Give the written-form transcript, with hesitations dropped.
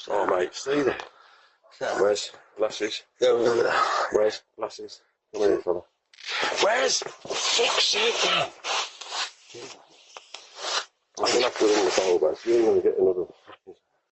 Oh, mate, see there. Where's glasses? Where's glasses? Come here, fella. Where's? Fuck's sake, man. I'm gonna have to put it in the bowl, but you're gonna get another.